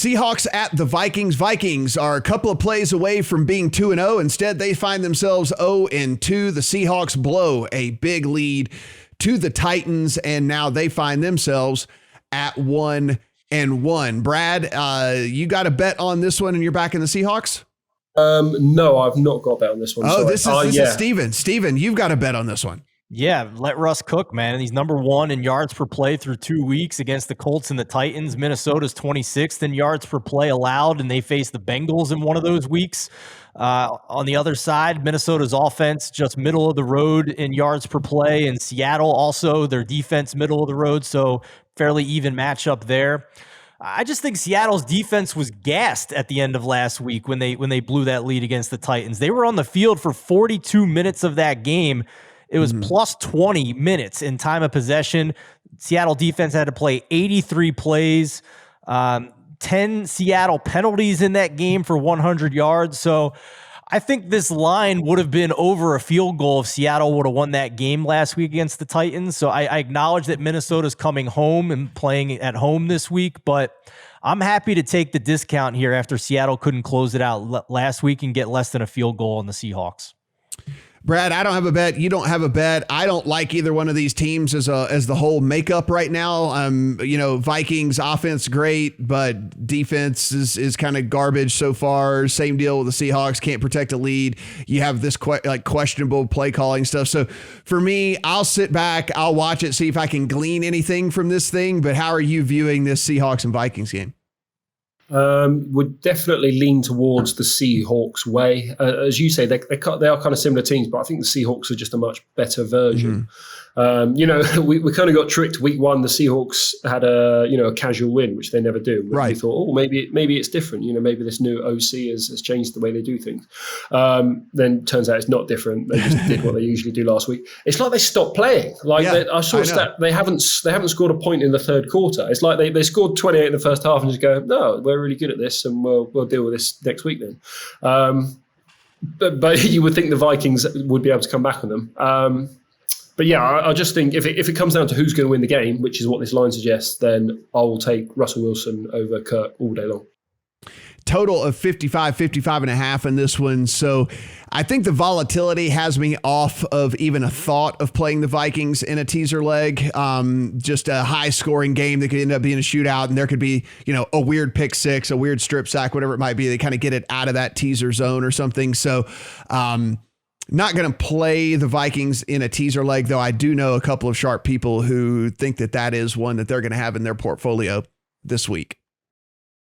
Seahawks at the Vikings. Vikings are a couple of plays away from being 2-0. Instead, they find themselves 0-2. The Seahawks blow a big lead to the Titans, and now they find themselves at 1-1. Brad, you got a bet on this one, and you're back in the Seahawks? No, I've not got a bet on this one. Oh, sorry. This is Steven. Steven, you've got a bet on this one. Yeah, let Russ cook, man. He's number 1 in yards per play through 2 weeks against the Colts and the Titans. Minnesota's 26th in yards per play allowed, and they face the Bengals in one of those weeks. On the other side, Minnesota's offense just middle of the road in yards per play, and Seattle also their defense middle of the road, so fairly even matchup there. I just think Seattle's defense was gassed at the end of last week when they blew that lead against the Titans. They were on the field for 42 minutes of that game. It was plus 20 minutes in time of possession. Seattle defense had to play 83 plays, 10 Seattle penalties in that game for 100 yards. So I think this line would have been over a field goal if Seattle would have won that game last week against the Titans. So I acknowledge that Minnesota's coming home and playing at home this week, but I'm happy to take the discount here after Seattle couldn't close it out last week and get less than a field goal on the Seahawks. Brad, I don't have a bet. You don't have a bet. I don't like either one of these teams as the whole makeup right now. Vikings offense great, but defense is kind of garbage so far. Same deal with the Seahawks. Can't protect a lead. You have this questionable play calling stuff. So for me, I'll sit back. I'll watch it, see if I can glean anything from this thing. But how are you viewing this Seahawks and Vikings game? Would definitely lean towards the Seahawks way. As you say, they are kind of similar teams, but I think the Seahawks are just a much better version. We kind of got tricked week 1. The Seahawks had a casual win, which they never do. Right. We thought, maybe it's different. Maybe this new OC has changed the way they do things. Then turns out it's not different. They just did what they usually do last week. It's like they stopped playing. I saw a stat. They haven't scored a point in the third quarter. It's like they scored 28 in the first half and just go, no, we're really good at this, and we'll deal with this next week then. But you would think the Vikings would be able to come back on them. But yeah, I just think if it comes down to who's going to win the game, which is what this line suggests, then I will take Russell Wilson over Kirk all day long. Total of 55.5 in this one. So I think the volatility has me off of even a thought of playing the Vikings in a teaser leg. Just a high scoring game that could end up being a shootout, and there could be, a weird pick six, a weird strip sack, whatever it might be. They kind of get it out of that teaser zone or something. So, not going to play the Vikings in a teaser leg, though I do know a couple of sharp people who think that is one that they're going to have in their portfolio this week.